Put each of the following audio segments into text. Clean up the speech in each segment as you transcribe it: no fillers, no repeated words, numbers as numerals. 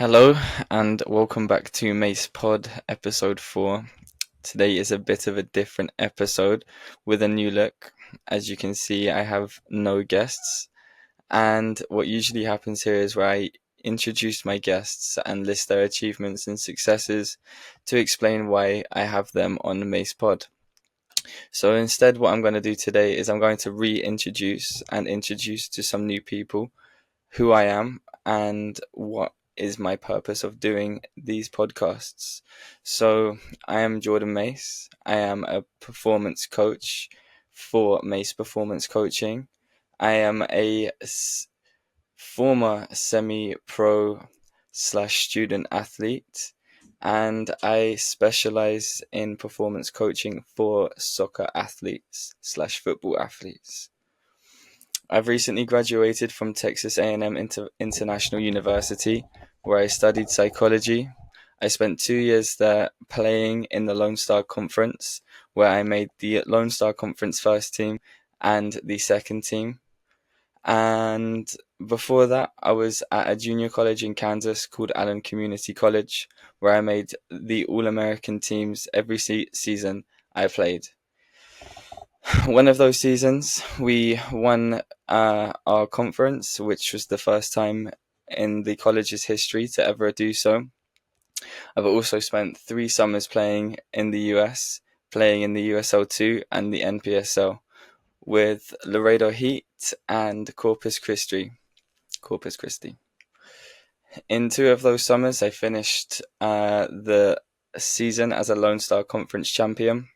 Hello and welcome back to Mase Pod episode 4. Today is a bit of a different episode with a new look. As you can see, I have no guests, and what usually happens here is where I introduce my guests and list their achievements and successes to explain why I have them on Mase Pod. So instead, what I'm going to do today is I'm going to reintroduce and introduce to some new people who I am and what is my purpose of doing these podcasts. So, I am Jordan Mace. I am a performance coach for Mace Performance Coaching. I am a former semi pro slash student athlete, and I specialize in performance coaching for soccer athletes slash football athletes. I've recently graduated from Texas A&M International University, where I studied psychology. I spent 2 years there playing in the Lone Star Conference, where I made the Lone Star Conference first team and the second team. And before that, I was at a junior college in Kansas called Allen Community College, where I made the All-American teams every season I played. One of those seasons, we won our conference, which was the first time in the college's history to ever do so. I've also spent 3 summers playing in the US, playing in the USL2 and the NPSL with Laredo Heat and Corpus Christi. Corpus Christi. In 2 of those summers, I finished the season as a Lone Star Conference champion.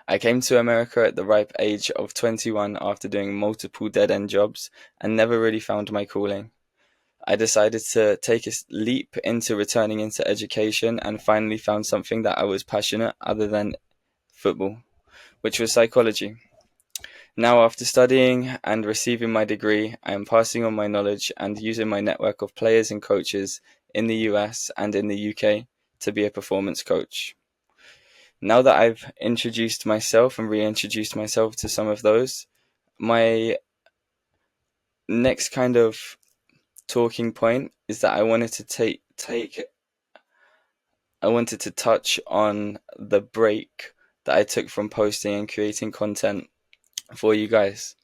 I came to America at the ripe age of 21 after doing multiple dead-end jobs and never really found my calling. I decided to take a leap into returning into education and finally found something that I was passionate other than football, which was psychology. Now, after studying and receiving my degree, I am passing on my knowledge and using my network of players and coaches in the US and in the UK to be a performance coach. Now that I've introduced myself and reintroduced myself to some of those, my next kind of talking point is that I wanted to I wanted to touch on the break that I took from posting and creating content for you guys.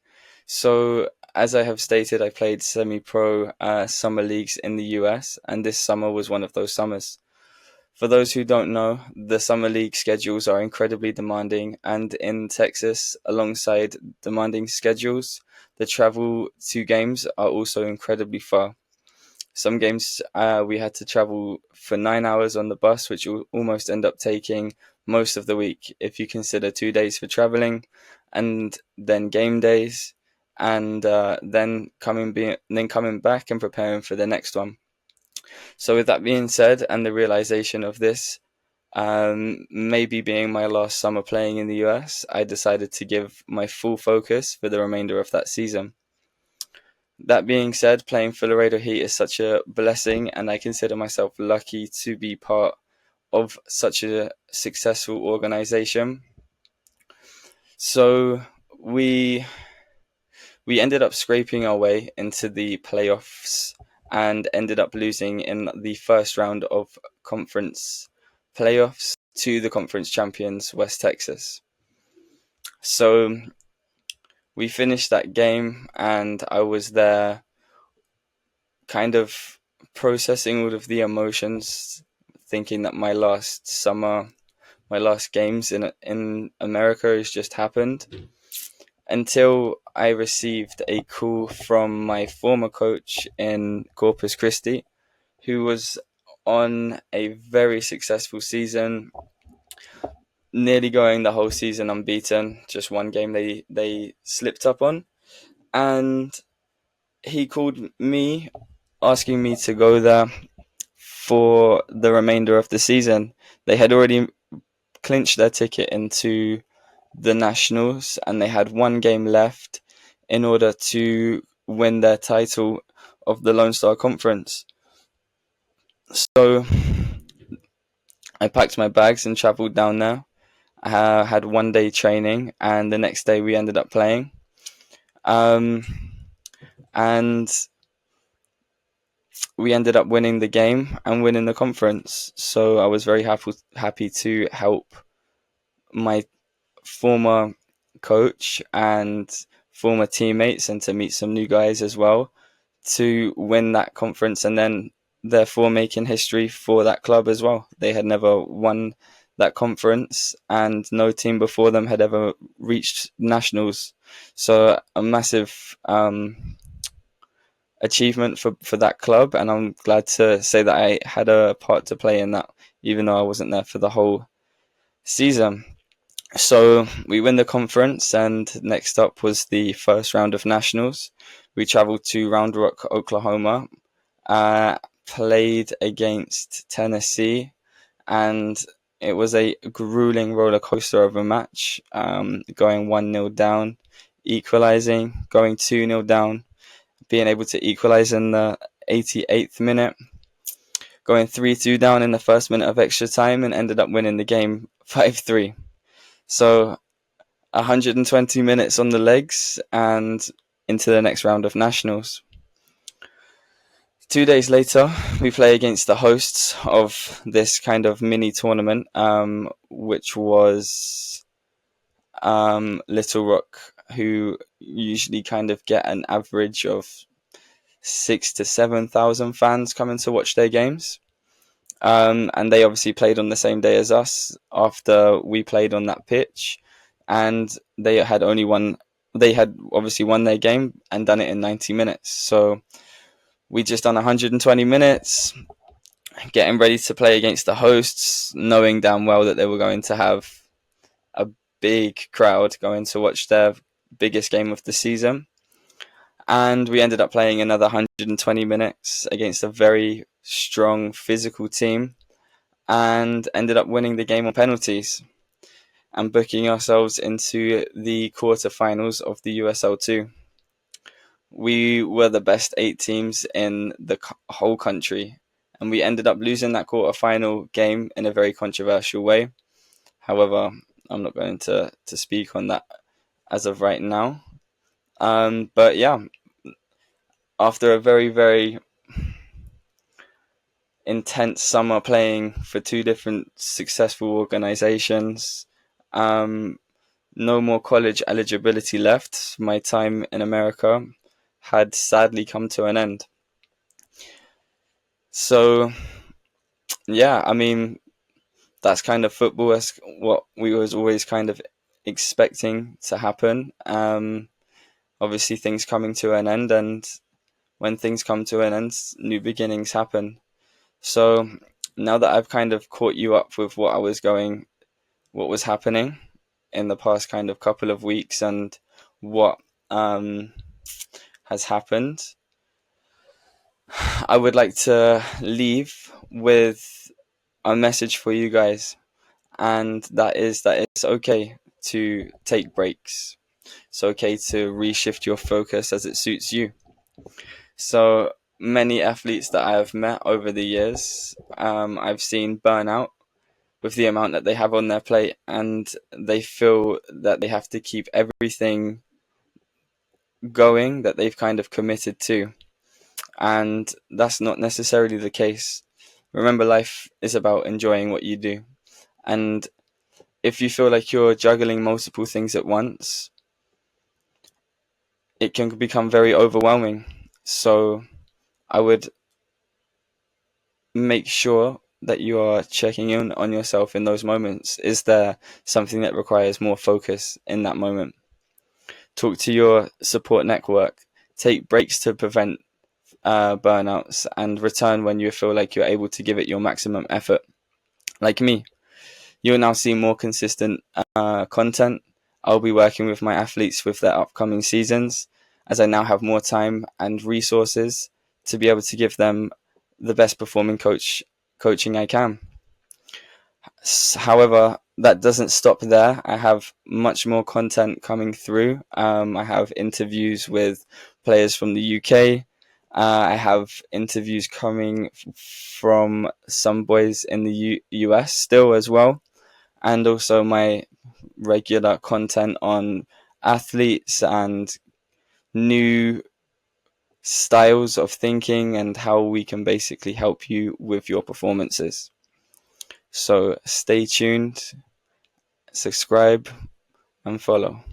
So, as I have stated, I played semi-pro summer leagues in the US, and this summer was one of those summers. For those who don't know, the summer league schedules are incredibly demanding, and in Texas, alongside demanding schedules, the travel to games are also incredibly far. Some games we had to travel for 9 hours on the bus, which will almost end up taking most of the week if you consider 2 days for traveling, and then game days, and then coming back and preparing for the next one. So with that being said, and the realization of this maybe being my last summer playing in the US, I decided to give my full focus for the remainder of that season. That being said, playing for Laredo Heat is such a blessing, and I consider myself lucky to be part of such a successful organization. So we ended up scraping our way into the playoffs and ended up losing in the first round of conference playoffs to the conference champions, West Texas. So we finished that game, and I was there kind of processing all of the emotions, thinking that my last summer, my last games in America has just happened, until I received a call from my former coach in Corpus Christi, who was on a very successful season, nearly going the whole season unbeaten. Just one game they slipped up on, and he called me asking me to go there for the remainder of the season. They had already clinched their ticket into the Nationals, and they had one game left in order to win their title of the Lone Star Conference. So I packed my bags and traveled down there. I had 1 day training, and the next day we ended up playing. And we ended up winning the game and winning the conference. So I was very happy to help my former coach and former teammates, and to meet some new guys as well, to win that conference, and then therefore making history for that club as well. They had never won that conference, and no team before them had ever reached nationals. So a massive achievement for that club, and I'm glad to say that I had a part to play in that, even though I wasn't there for the whole season. So we win the conference, and next up was the first round of nationals. We traveled to Round Rock, Oklahoma, played against Tennessee, and it was a grueling roller coaster of a match, going 1-0 down, equalizing, going 2-0 down, being able to equalize in the 88th minute, going 3-2 down in the first minute of extra time, and ended up winning the game 5-3. So 120 minutes on the legs and into the next round of nationals. 2 days later, we play against the hosts of this kind of mini tournament, which was Little Rock, who usually kind of get an average of 6,000 to 7,000 fans coming to watch their games. And they obviously played on the same day as us after we played on that pitch, and they had obviously won their game and done it in 90 minutes. So we just done 120 minutes, getting ready to play against the hosts, knowing damn well that they were going to have a big crowd going to watch their biggest game of the season. And we ended up playing another 120 minutes against a very strong physical team, and ended up winning the game on penalties and booking ourselves into the quarterfinals of the USL2. We were the best 8 teams in the whole country, and we ended up losing that quarterfinal game in a very controversial way. However, I'm not going to speak on that as of right now. But yeah, after a very, very intense summer playing for 2 different successful organizations, no more college eligibility left. My time in America had sadly come to an end. So yeah, I mean, that's kind of football. That's what we was always kind of expecting to happen. Obviously things coming to an end, and when things come to an end, new beginnings happen. So now that I've kind of caught you up with what was happening in the past kind of couple of weeks, and what has happened, I would like to leave with a message for you guys, and that is that it's okay to take breaks. It's okay to reshift your focus as it suits you. So many athletes that I have met over the years, I've seen burnout with the amount that they have on their plate, and they feel that they have to keep everything going that they've kind of committed to. And that's not necessarily the case. Remember, life is about enjoying what you do. And if you feel like you're juggling multiple things at once, it can become very overwhelming. So I would make sure that you are checking in on yourself in those moments. Is there something that requires more focus in that moment? Talk to your support network. Take breaks to prevent burnouts, and return when you feel like you're able to give it your maximum effort. Like me, you'll now see more consistent content. I'll be working with my athletes with their upcoming seasons, as I now have more time and resources to be able to give them the best performing coaching I can. However, that doesn't stop there. I have much more content coming through. I have interviews with players from the UK. I have interviews coming from some boys in the US still as well, and also my regular content on athletes and new styles of thinking and how we can basically help you with your performances. So stay tuned, subscribe, and follow.